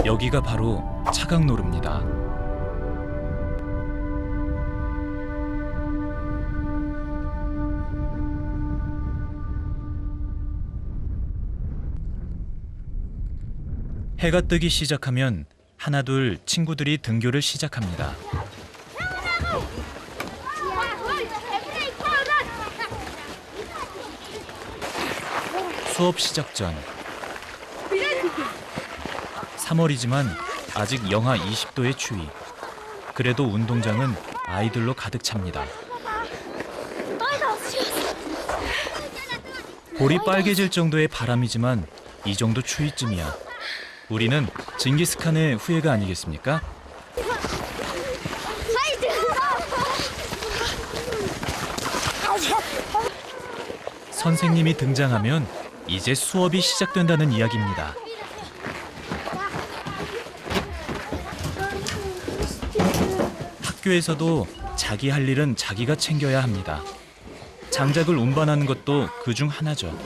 여기가 바로 차강노루입니다. 해가 뜨기 시작하면 하나둘 친구들이 등교를 시작합니다. 수업 시작 전 3월이지만 아직 영하 20도의 추위. 그래도 운동장은 아이들로 가득 찹니다. 볼이 빨개질 정도의 바람이지만 이 정도 추위쯤이야 우리는 징기스칸의 후예가 아니겠습니까? 선생님이 등장하면 이제 수업이 시작된다는 이야기입니다. 학교에서도 자기 할 일은 자기가 챙겨야 합니다. 장작을 운반하는 것도 그중 하나죠.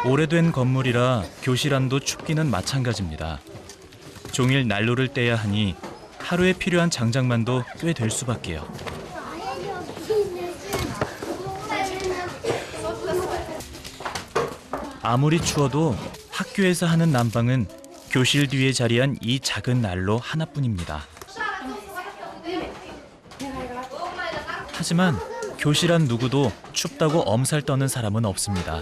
오래된 건물이라 교실 안도 춥기는 마찬가지입니다. 종일 난로를 떼야 하니 하루에 필요한 장작만도 꽤 될 수밖에요. 아무리 추워도 학교에서 하는 난방은 교실 뒤에 자리한 이 작은 난로 하나뿐입니다. 하지만 교실 안 누구도 춥다고 엄살 떠는 사람은 없습니다.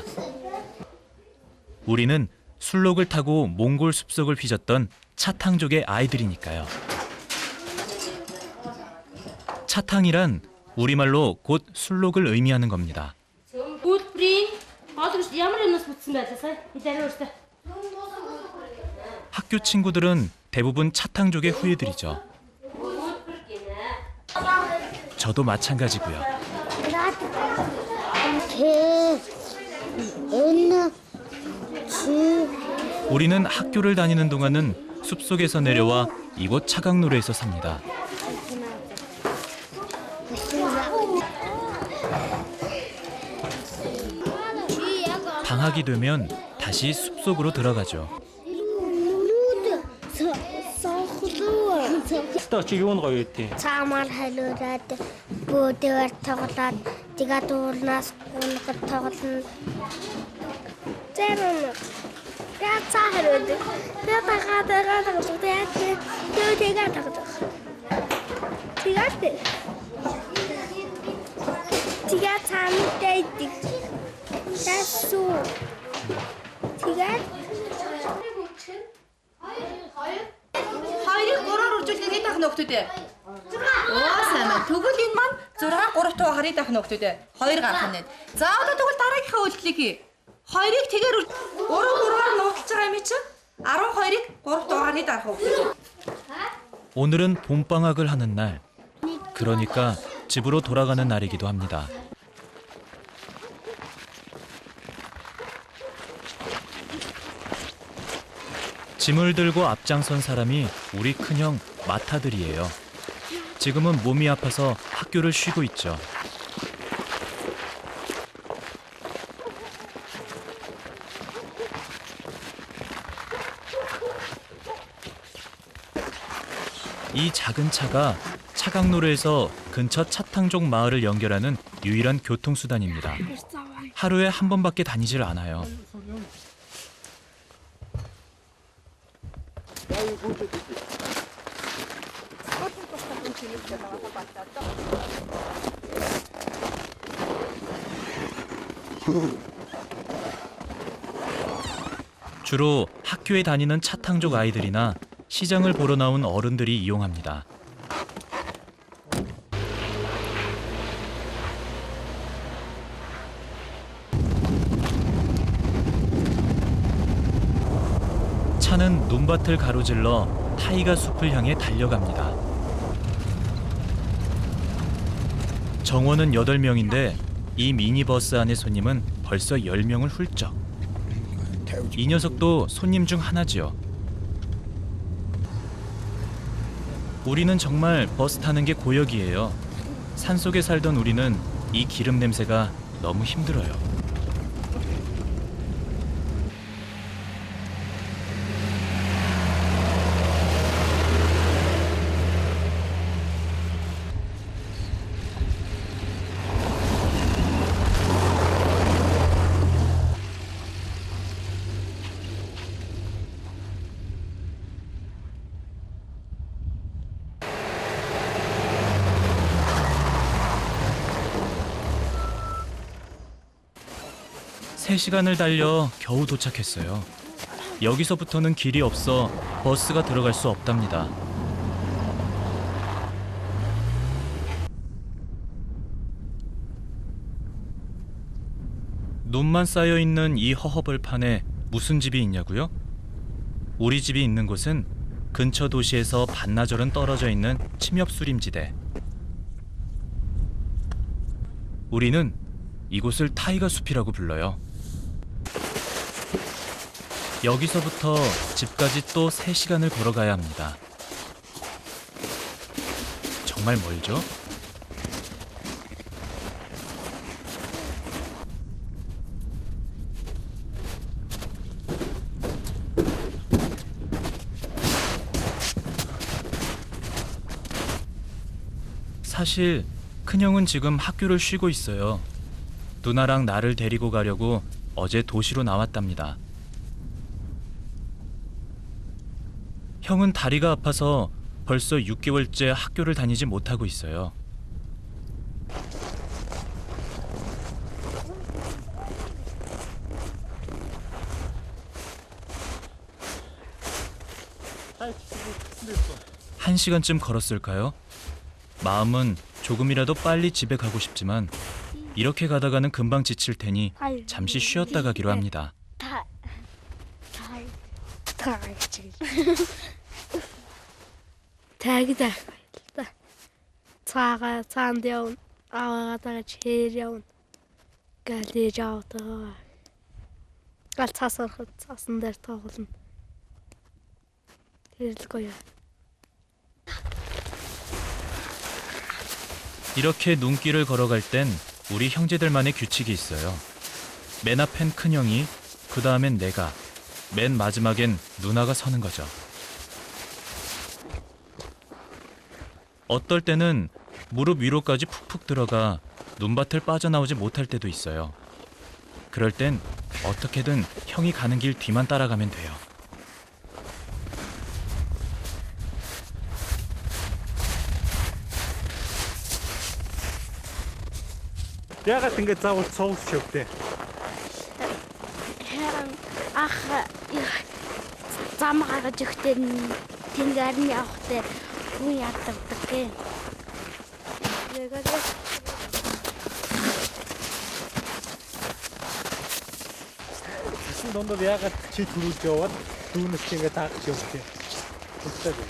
우리는 술록을 타고 몽골 숲속을 휘젓던 차탕족의 아이들이니까요. 차탕이란 우리말로 곧 술록을 의미하는 겁니다. 학교 친구들은 대부분 차탕족의 후예들이죠. 저도 마찬가지고요. 우리는 학교를 다니는 동안은 숲속에서 내려와 이곳 차강노루에서 삽니다. 방학이 되면 다시 숲속으로 들어가죠. 오늘은 봄방학을 하는 날, 그러니까 집으로 돌아가는 날이기도 합니다. 짐을 들고 앞장선 사람이 우리 큰형 마타들이에요. 지금은 몸이 아파서 학교를 쉬고 있죠. 이 작은 차가 차강노루에서 근처 차탕족 마을을 연결하는 유일한 교통수단입니다. 하루에 한 번밖에 다니질 않아요. 주로 학교에 다니는 차탕족 아이들이나 시장을 보러 나온 어른들이 이용합니다. 차는 눈밭을 가로질러 타이가 숲을 향해 달려갑니다. 정원은 8명인데 이 미니버스 안의 손님은 벌써 10명을 훌쩍. 이 녀석도 손님 중 하나지요. 우리는 정말 버스 타는 게 고역이에요. 산속에 살던 우리는 이 기름 냄새가 너무 힘들어요. 3시간을 달려 겨우 도착했어요. 여기서부터는 길이 없어 버스가 들어갈 수 없답니다. 눈만 쌓여 있는 이 허허벌판에 무슨 집이 있냐고요? 우리 집이 있는 곳은 근처 도시에서 반나절은 떨어져 있는 침엽수림지대. 우리는 이곳을 타이거 숲이라고 불러요. 여기서부터 집까지 또 3시간을 걸어가야 합니다. 정말 멀죠? 사실 큰형은 지금 학교를 쉬고 있어요. 누나랑 나를 데리고 가려고 어제 도시로 나왔답니다. 형은 다리가 아파서 벌써 6개월째 학교를 다니지 못하고 있어요. 한 시간쯤 걸었을까요? 마음은 조금이라도 빨리 집에 가고 싶지만 이렇게 가다가는 금방 지칠 테니 잠시 쉬었다 가기로 합니다. 이렇게 눈길을 걸어갈 땐 우리 형제들만의 규칙이 있어요. 맨 앞엔 큰형이, 그 다음엔 내가, 맨 마지막엔 누나가 서는 거죠. 어떨 때는 무릎 위로까지 푹푹 들어가 눈밭을 빠져나오지 못할 때도 있어요. 그럴 땐 어떻게든 형이 가는 길 뒤만 따라가면 돼요. Яагаад ингэж заавал цовс шивтэй? Herran ах зам гаргаж өгтөө тэнгэр нь явахтай хүн яддаг гээ. Тэсэн дондор яагаад чи түрүүлж яваад дүүнээс ингэ таагч явтыг?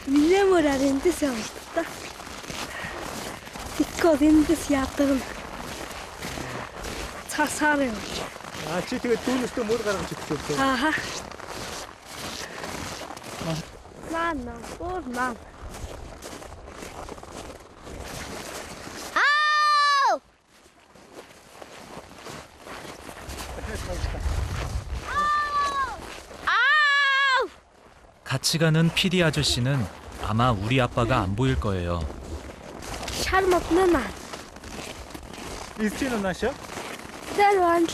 Минемор арендэс явуулта. Тиккод эндээс яадаг нь цасаар. Чи тэгээд дүүнээсээ мөр гаргаж өгч явсан. Ааха. Наа, наа. 같이 가는 PD 아저씨는 아마 우리 아빠가 안 보일 거예요. Шарматна наа. Ирчэн наашаа? Тэрван.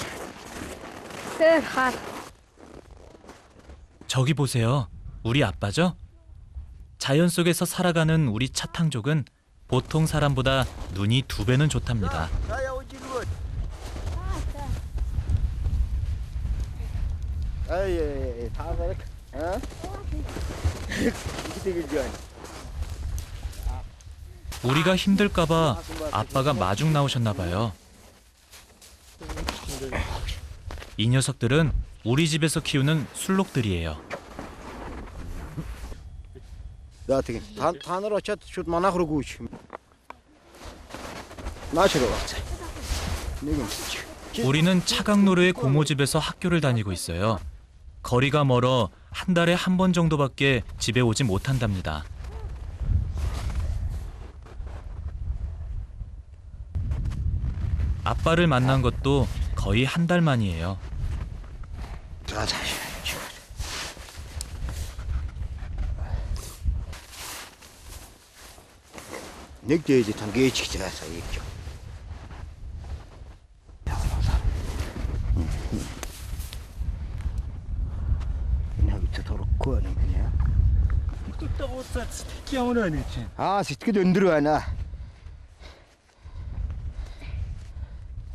저기 보세요. 우리 아빠죠? 자연 속에서 살아가는 우리 차탕족은 보통 사람보다 눈이 2배는 좋답니다. 우리가 힘들까봐 아빠가 마중 나오셨나 봐요. 이 녀석들은 우리 집에서 키우는 술록들이에요. 우리는 차강노루의 고모집에서 학교를 다니고 있어요. 거리가 멀어 한 달에 한 번 정도밖에 집에 오지 못한답니다. 아빠를 만난 것도 거의 한 달 만이에요. сэтгэл өндөр байна.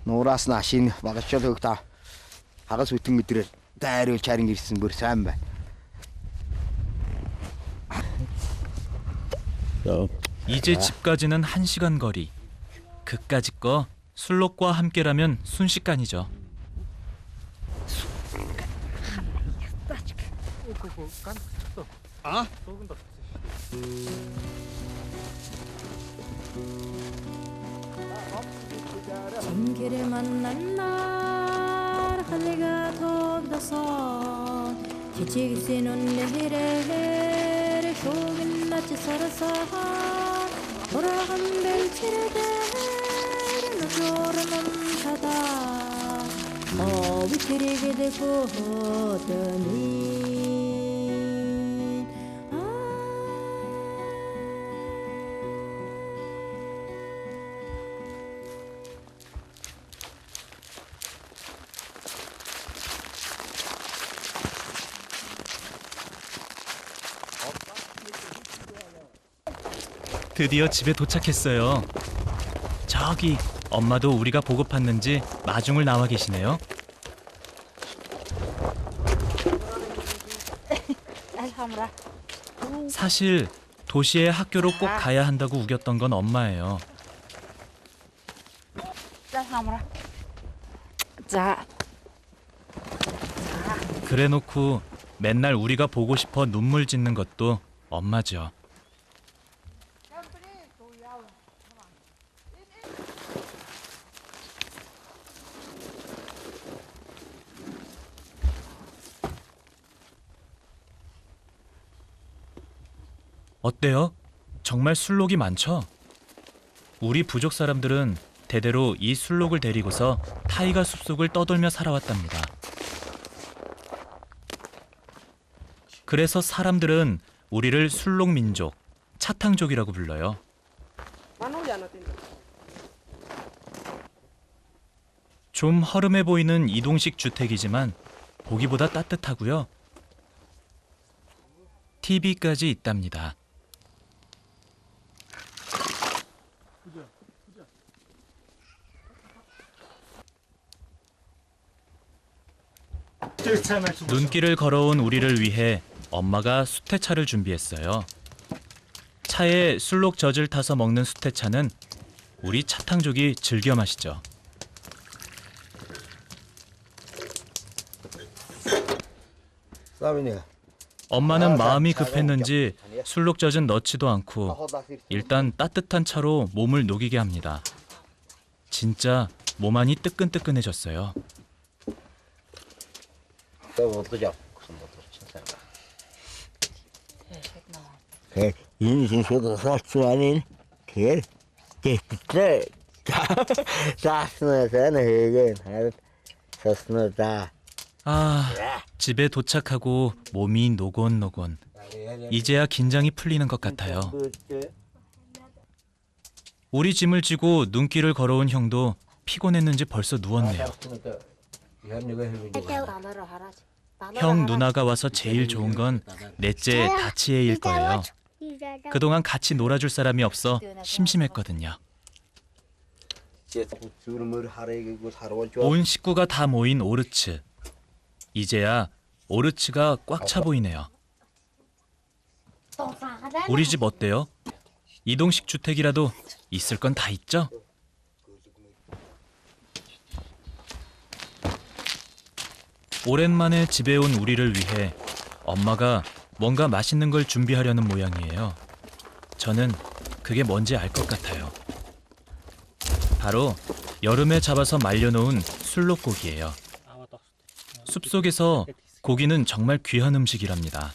Нуураас нь ашиг багшаал хөгтөө. Хагас үтэн мэдрээр дайруу чарин ирсэн бүр сайн бай. 이제 집까지는 1시간 거리. 그까짓 거 술록과 함께라면 순식간이죠. 아? 김길에 만난 날 하늘가 덥다서 기치기시는 내일에 속인 낯이 살아서 돌아간 벨치를 대는 조르는 바다 위키리게 되고 더니 드디어 집에 도착했어요. 저기 엄마도 우리가 보고팠는지 마중을 나와 계시네요. 사실 도시의 학교로 꼭 가야 한다고 우겼던 건 엄마예요. 그래놓고 맨날 우리가 보고 싶어 눈물 짓는 것도 엄마죠. 어때요? 정말 술록이 많죠? 우리 부족 사람들은 대대로 이 술록을 데리고서 타이가 숲속을 떠돌며 살아왔답니다. 그래서 사람들은 우리를 술록 민족, 차탕족이라고 불러요. 좀 허름해 보이는 이동식 주택이지만 보기보다 따뜻하고요. TV까지 있답니다. 눈길을 걸어온 우리를 위해 엄마가 수태차를 준비했어요. 차에 술록 젖을 타서 먹는 수태차는 우리 차탕족이 즐겨 마시죠. 엄마는 마음이 급했는지 술록 젖은 넣지도 않고 일단 따뜻한 차로 몸을 녹이게 합니다. 진짜 몸 안이 뜨끈뜨끈해졌어요. 인생 속에서 살수하는 길, 기쁘게 자스너서는 해겐 자스너다. 아, 집에 도착하고 몸이 노곤노곤. 이제야 긴장이 풀리는 것 같아요. 우리 짐을 지고 눈길을 걸어온 형도 피곤했는지 벌써 누웠네요. 형 누나가 와서 제일 좋은 건 넷째 다치애일 거예요. 그동안 같이 놀아줄 사람이 없어 심심했거든요. 온 식구가 다 모인 오르츠. 이제야 오르츠가 꽉 차 보이네요. 우리 집 어때요? 이동식 주택이라도 있을 건 다 있죠? 오랜만에 집에 온 우리를 위해 엄마가 뭔가 맛있는 걸 준비하려는 모양이에요. 저는 그게 뭔지 알 것 같아요. 바로 여름에 잡아서 말려놓은 술록고기예요. 숲속에서 고기는 정말 귀한 음식이랍니다.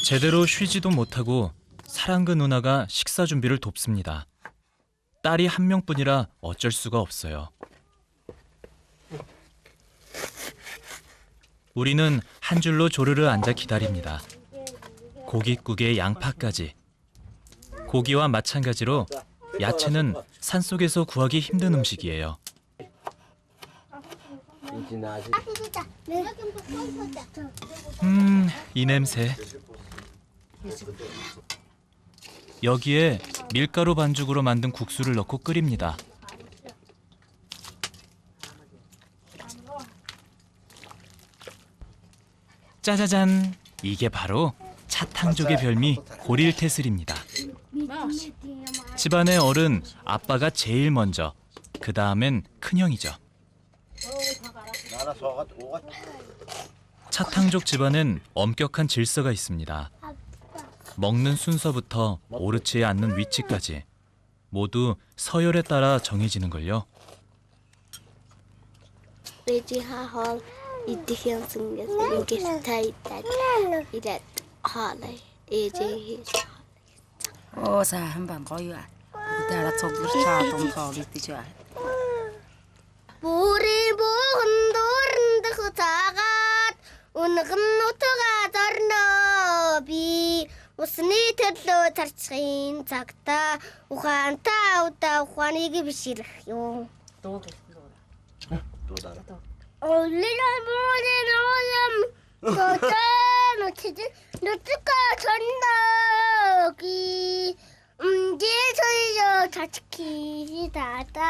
제대로 쉬지도 못하고 사랑그 누나가 식사 준비를 돕습니다. 딸이 한 명뿐이라 어쩔 수가 없어요. 우리는 한 줄로 조르르 앉아 기다립니다. 고깃국에 양파까지. 고기와 마찬가지로 야채는 산속에서 구하기 힘든 음식이에요. 이 냄새. 여기에 밀가루 반죽으로 만든 국수를 넣고 끓입니다. 짜자잔! 이게 바로 차탕족의 별미 고릴태슬입니다. 집안의 어른 아빠가 제일 먼저, 그 다음엔 큰형이죠. 차탕족 집안은 엄격한 질서가 있습니다. 먹는 순서부터 오르치에 앉는 위치까지 모두 서열에 따라 정해지는걸요. Regihaal idihan sungas ingis taitat idat halai eje Ô xa hâm bằng có yêu ạ. Đã là thuộc lúc cha tổng thọ đi tí chưa. Buri buhundur tagat unagam notaga darnabi usni tedlo tarchin takta ухаанта ута ухааныг биширх юу. Оллина морин олам тота нутка 천나기 제소리로 자치키 다다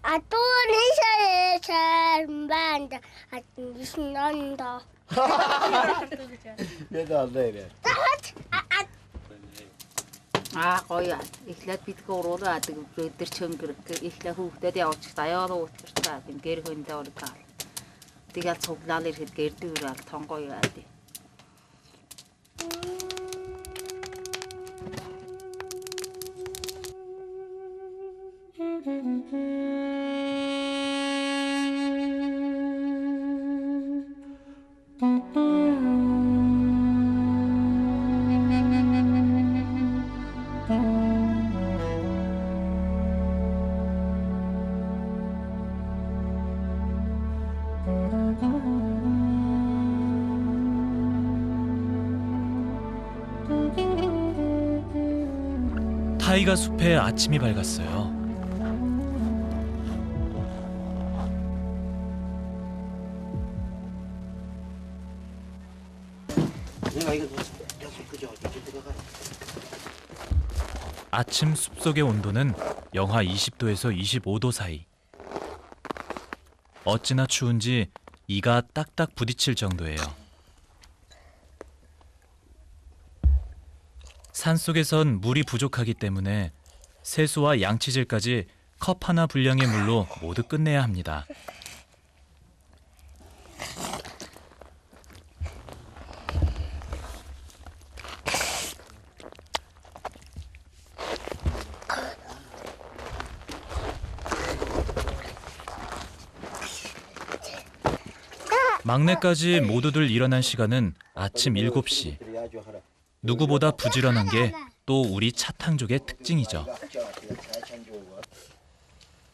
아또니샤의 잘반다 아신난다. 얘도 안 돼. À coi ạ, ít lát bít câu rồi là từ từ chân cái ít lát hút để đeo chiếc tay áo rồi tất cả bên kia hơn đeo được cả. Thì cái chụp lá lên cái từ là thong coi ạ đi. 타이가 숲에 아침이 밝았어요. 아침 숲속의 온도는 영하 20도에서 25도 사이. 어찌나 추운지 이가 딱딱 부딪힐 정도예요. 산속에선 물이 부족하기 때문에 세수와 양치질까지 컵 하나 분량의 물로 모두 끝내야 합니다. 막내까지 모두들 일어난 시간은 아침 7시. 누구보다 부지런한 게 또 우리 차탕족의 특징이죠.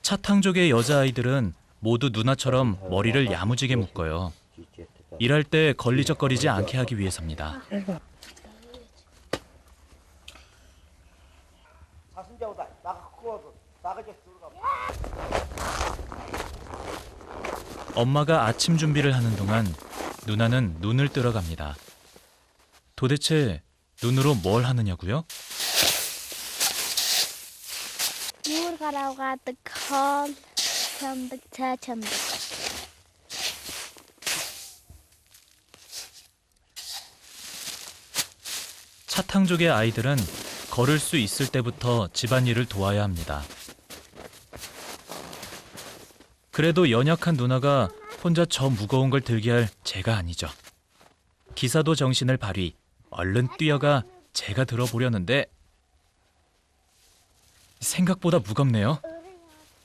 차탕족의 여자아이들은 모두 누나처럼 머리를 야무지게 묶어요. 일할 때 걸리적거리지 않게 하기 위해서입니다. 엄마가 아침 준비를 하는 동안 누나는 눈을 뜨러 갑니다. 도대체 눈으로 뭘 하느냐고요? Nur 가라가득 건 참득 차참득. 차탕족의 아이들은 걸을 수 있을 때부터 집안일을 도와야 합니다. 그래도 연약한 누나가 혼자 저 무거운 걸 들게 할 제가 아니죠. 기사도 정신을 발휘, 얼른 뛰어가 제가 들어보려는데 생각보다 무겁네요.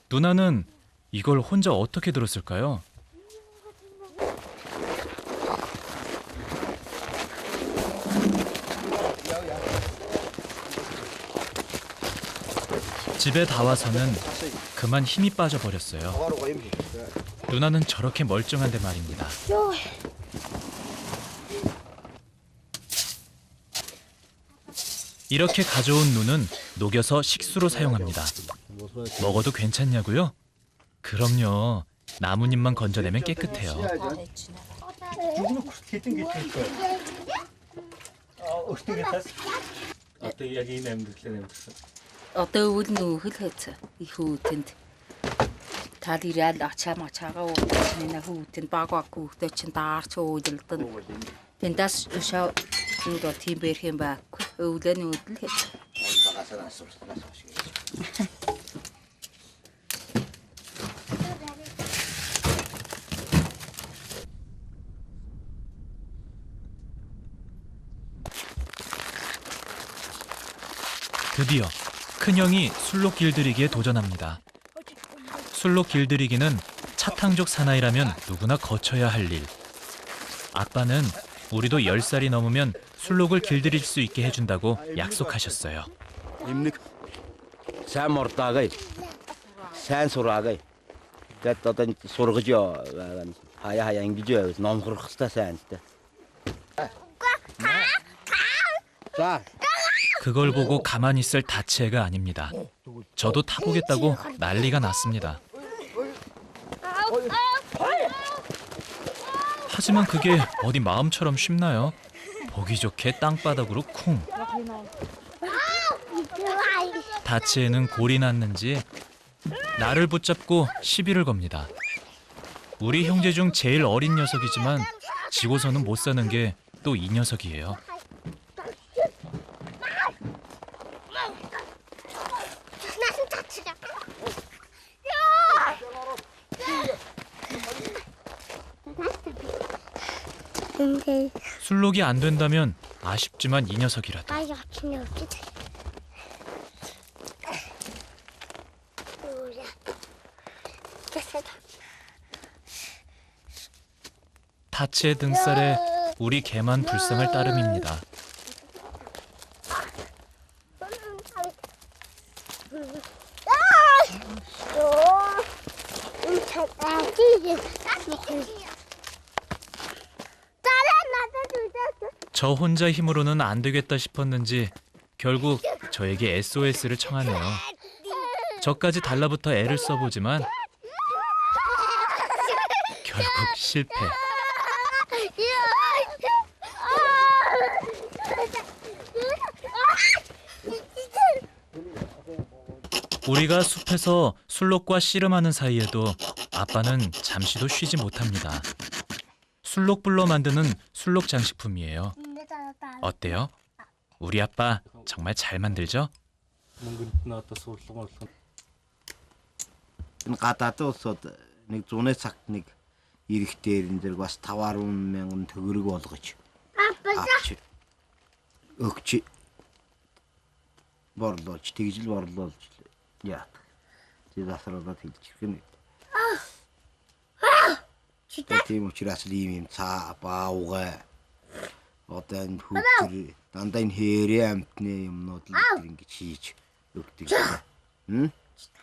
누나는 이걸 혼자 어떻게 들었을까요? 집에 다 와서는 그만 힘이 빠져버렸어요. 누나는 저렇게 멀쩡한데 말입니다. 이렇게 가져온 눈은 녹여서 식수로 사용합니다. 먹어도 괜찮냐고요? 그럼요. 나뭇잎만 건져내면 깨끗해요. 죽으면 개뜬 게 있으니까. өөртөө тас. Одоо яг энэ амьдралаа нэмсэн. Одоо өвөл нөхөл хэцээ их үүтэнд тал ирэл ачаа мачаагаа уучны хүүтэнд багваг хүүхдээ чин даарч өөдөлдөн тэндас өшөө нүдо тийм бэрх юм байхгүй өвлөний өвдөл хэцээ. 드디어 큰형이 술록 길들이기에 도전합니다. 술록 길들이기는 차탕족 사나이라면 누구나 거쳐야 할 일. 아빠는 우리도 10살이 넘으면 술록을 길들일 수 있게 해준다고 약속하셨어요. Эмнэг сайн мурдаагай. Сайн сураагай. Тэгэд одоо сургаж хаяа ингэж номхорох хэвээр сайн тэ. За. 그걸 보고 가만히 있을 다치애가 아닙니다. 저도 타보겠다고 난리가 났습니다. 하지만 그게 어디 마음처럼 쉽나요? 보기 좋게 땅바닥으로 쿵. 다치애는 골이 났는지 나를 붙잡고 시비를 겁니다. 우리 형제 중 제일 어린 녀석이지만 지고서는 못 사는 게 또 이 녀석이에요. 술록이 안 된다면 아쉽지만 이 녀석이라도. 타치의 등살에 우리 개만 불쌍할 따름입니다. 저 혼자 힘으로는 안 되겠다 싶었는지 결국 저에게 SOS를 청하네요. 저까지 달라붙어 애를 써보지만 결국 실패. 우리가 숲에서 술록과 씨름하는 사이에도 아빠는 잠시도 쉬지 못합니다. 술록불로 만드는 술록 장식품이에요. 어때요? 우리 아빠 정말 잘 만들죠? Мөнгөнд нь одоо суулган болгоно. Энэ гадаад улсууд нэг 100 цагт нэг ирэх дээрэн дээр бас 5-10 мянган төгрөг болгож авч өгч борлуулж тэгжил борлуулж яа. Тэр асраад хэлчих гэнэ. Тийм учраас ийм цаа баауга одоо энэ хүүхдэр дандаа энэ хэрэг амтны юмнууд л ингэж хийж өгдөг.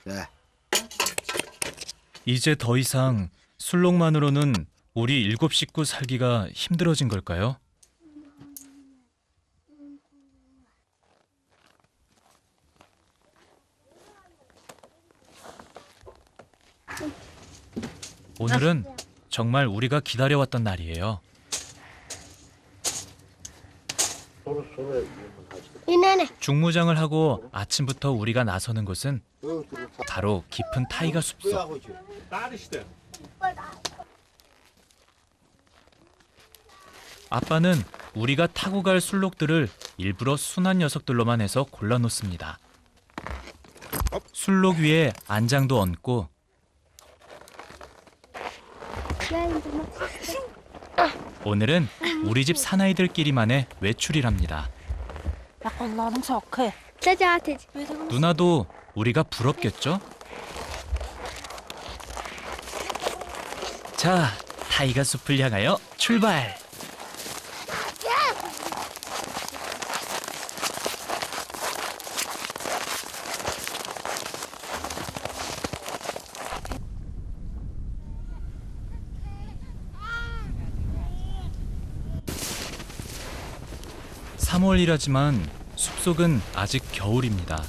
За. 이제 더 이상 술록만으로는 우리 7 식구 살기가 힘들어진 걸까요? 오늘은 정말 우리가 기다려왔던 날이에요. 중무장을 하고 아침부터 우리가 나서는 곳은 바로 깊은 타이가 숲속. Даар штэ. 아빠는 우리가 타고 갈 술록들을 일부러 순한 녀석들로만 해서 골라놓습니다. 술록 위에 안장도 얹고 오늘은 우리 집 사나이들끼리만의 외출이랍니다. 누나도 우리가 부럽겠죠? 자, 타이가 숲을 향하여 출발! (3월이라지만) 숲속은 아직 겨울입니다.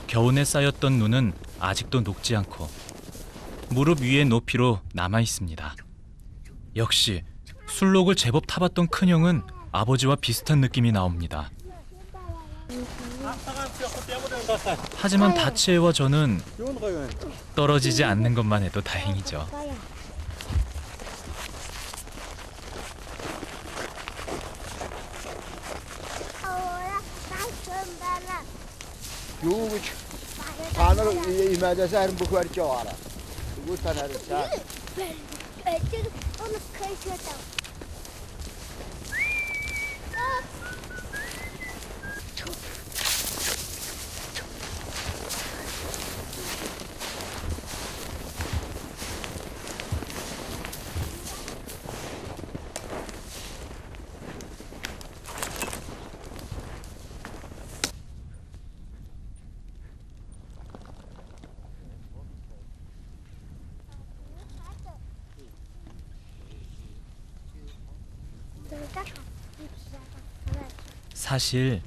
겨우내 쌓였던 눈은 아직도 녹지 않고 무릎 위의 높이로 남아 있습니다. 역시 술록을 제법 타봤던 큰형은 아버지와 비슷한 느낌이 나옵니다. 하지만 다치에와 저는 떨어지지 않는 것만 해도 다행이죠. 요거 단어를 이마저서 하는 거 그거 줘 알아. 그거 단어를 자. 사실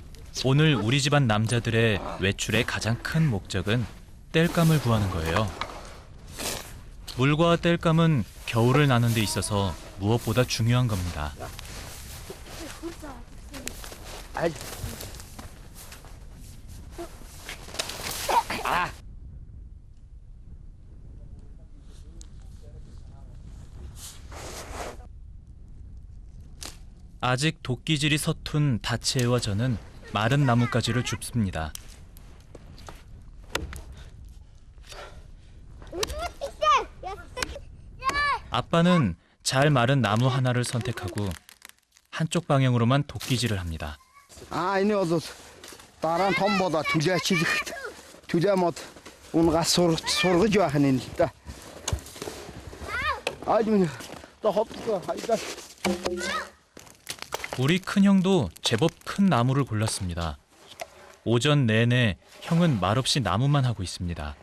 오늘 우리 집안 남자들의 외출의 가장 큰 목적은 땔감을 구하는 거예요. 물과 땔감은 겨울을 나는 데 있어서 무엇보다 중요한 겁니다. 아직 도끼질이 서툰 다치에와 저는 마른 나뭇가지를 줍습니다. 아빠는 잘 마른 나무 하나를 선택하고 한쪽 방향으로만 도끼질을 합니다. 아니 어서 다른 톰보다 두자 못 온가 소르 좋아하는 다. 아주 또 헛거 하이다. 우리 큰형도 제법 큰 나무를 골랐습니다. 오전 내내 형은 말없이 나무만 하고 있습니다.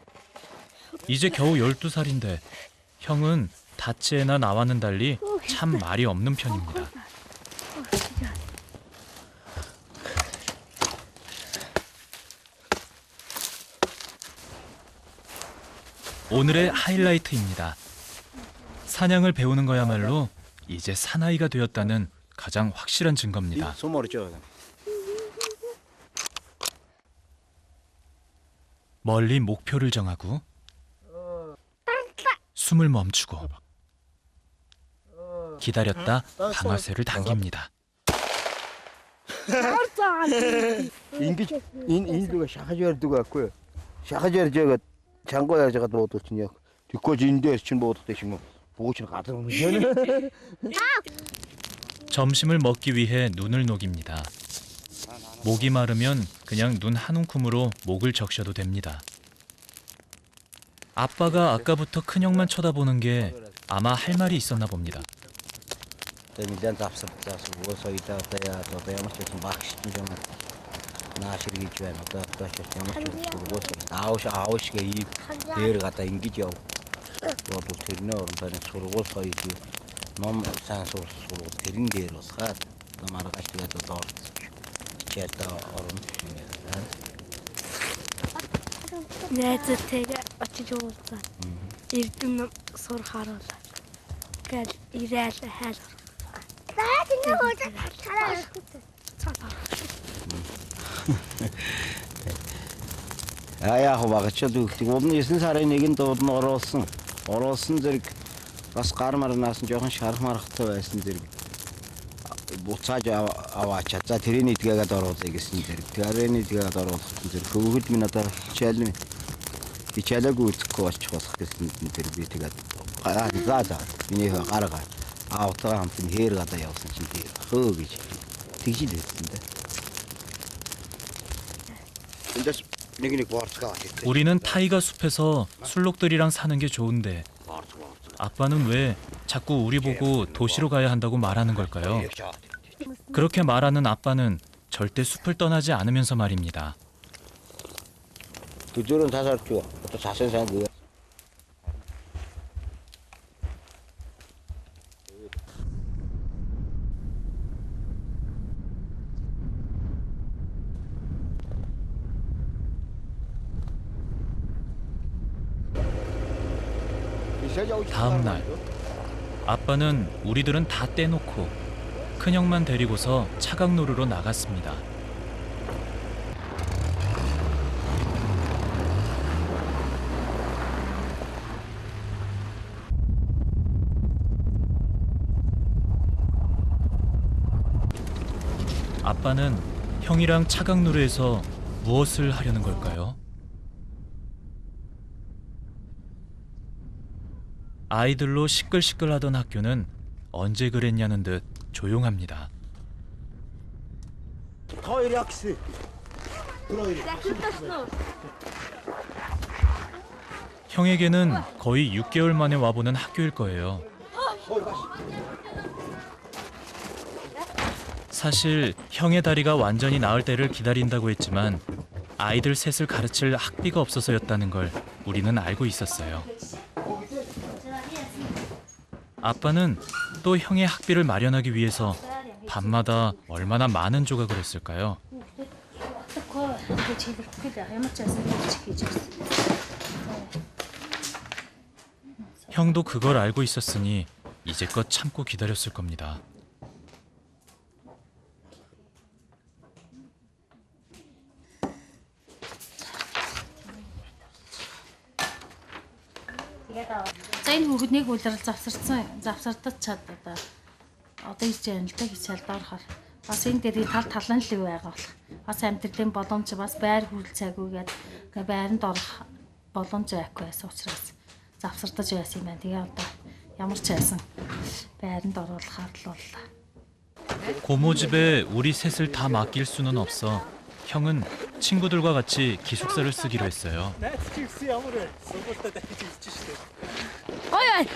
이제 겨우 12살인데 형은 다치에나 나와는 달리 참 말이 없는 편입니다. 오늘의 하이라이트입니다. 사냥을 배우는 거야말로 이제 사나이가 되었다는 가장 확실한 증거입니다. 소머리 줘. 멀리 목표를 정하고 숨을 멈추고 기다렸다 방아쇠를 당깁니다. 인두가 샤가저도 갖고 샤가저 저거 장고야 저거 뭐 어떻냐. 뒷거진데 친구 어떻게 되시면 보고 치는 가든 무슨 점심을 먹기 위해 눈을 녹입니다. 목이 마르면 그냥 눈 한 움큼으로 목을 적셔도 됩니다. 아빠가 아까부터 큰형만 쳐다보는 게 아마 할 말이 있었나 봅니다. Temiden tapsırtacağız. Bu soyda da toplayamış için bakışın zaman. Naşır geçiyor. Da şaşırmış çok. Bu ağış geyi değer gata ingici o. Bu terine orun tane soru soydu. Nom sen soru terin değer o saat. Damar kaçtı da doğru. Çerta orun. Neyse teyze açıcı oldu. İrdim soru haroldu. Gel ilerle her. Daha ne olacak? Ayağı bakıcı döktük. Onun yesin sarayın egin doğdun orasın. Orasın dedik. Bas karmarınasın joğun şarkı marıqta versin dedik. Bu sadece avaçatsa treni itiga doğru degesin dedik. Treni itiga doğru dedik. Kuvvet minata çelmi. İçele gut koş desin dedik itiga. Qara zaza. Yine qaraqa. Avta hamtın her gada yalsın şimdi. Hıgıç. Tigci desin de. 근데 내기는 과르츠가 우리는 타이가 숲에서 술록들이랑 사는 게 좋은데 아빠는 왜 자꾸 우리 보고 도시로 가야 한다고 말하는 걸까요? 그렇게 말하는 아빠는 절대 숲을 떠나지 않으면서 말입니다. 그들은 다 살죠. 또 자세한 그 다음 날 아빠는 우리들은 다 떼놓고 큰형만 데리고서 차강로루로 나갔습니다. 아빠는 형이랑 차강노루에서 무엇을 하려는 걸까요? 아이들로 시끌시끌하던 학교는 언제 그랬냐는 듯 조용합니다. 더 이리 악스. 형에게는 거의 6개월 만에 와보는 학교일 거예요. 사실 형의 다리가 완전히 나을 때를 기다린다고 했지만 아이들 셋을 가르칠 학비가 없어서였다는 걸 우리는 알고 있었어요. 아빠는 또 형의 학비를 마련하기 위해서 밤마다 얼마나 많은 조각을 했을까요? 형도 그걸 알고 있었으니 이제껏 참고 기다렸을 겁니다. За энэ хүүхэд нэг үлрэл завсардаж чад одоо ирж байгаа л да гэж шалдаарахаар бас энэ дээр талан л байгаа болох. Бас амьдралын боломж бас байр хүрэл цагүйгээд байранд орох боломж байхгүй байсан учраас завсардаж байсан юм байна. Тэгээ одоо ямар ч байсан байранд оруулахаар л боллоо. 고모 집에 우리 셋을 다 맡길 수는 없어 형은 친구들과 같이 기숙사를 쓰기로 했어요. Найз чи гэсэн ямар вэ? Сургуультаа дахиж ирж штэ. Ой ой.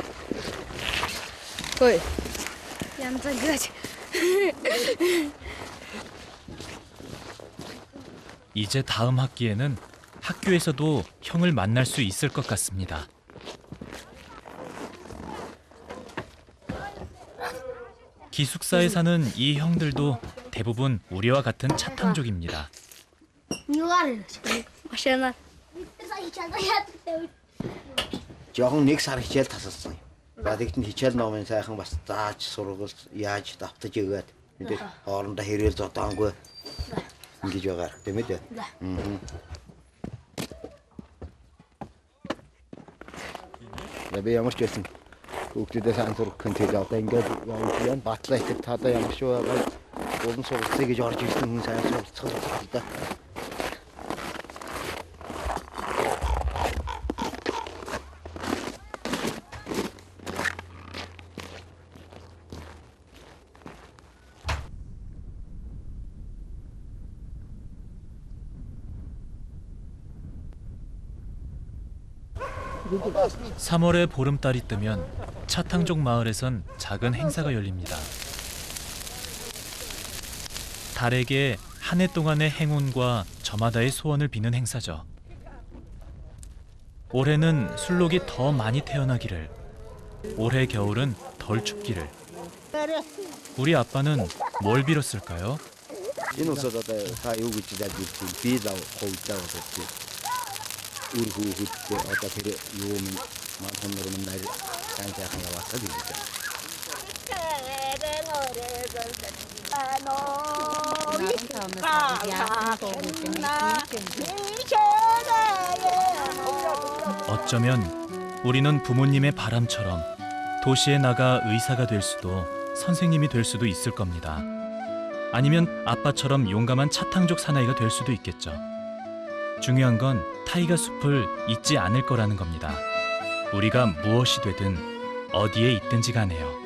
Ой. янзан гэрэж. 이제 다음 학기에는 학교에서도 형을 만날 수 있을 것 같습니다. 기숙사에 사는 이 형들도 대부분 우리와 같은 차탕족입니다. Машина. Жохон нэг сар хичээл тасалсан. Бадагт нь хичээл номын сайхан бас зааж сургууль яаж давтаж өгөөд мэдээ хоорондоо хэрээр зодоонгүй ингэж байгаа тийм ээ. Би ямар ч байсан хүүхдүүдээ сайн сурах контент одоо ингээд явуулсан батлаа ихтэй таадаа ямар ч байгаа уран сургалтыг гэж орж ирсэн хүн сайн суралцах л да. 삼 3월에 보름달이 뜨면 차탕족 마을에선 작은 행사가 열립니다. 달에게 한 해 동안의 행운과 저마다의 소원을 비는 행사죠. 올해는 술록이 더 많이 태어나기를, 올해 겨울은 덜 춥기를. 우리 아빠는 뭘 빌었을까요? Энэ усад одоо та юу гэж яаж хэлсэн би лав ховдаа болчих. Үр хүүхэд одоо тэр юу маань нэрмэн нар сайхан яваасаа гэж. 어쩌면 우리는 부모님의 바람처럼 도시에 나가 의사가 될 수도 선생님이 될 수도 있을 겁니다. 아니면 아빠처럼 용감한 차탕족 사나이가 될 수도 있겠죠. 중요한 건 타이가 숲을 잊지 않을 거라는 겁니다. 우리가 무엇이 되든 어디에 있든지 간에요.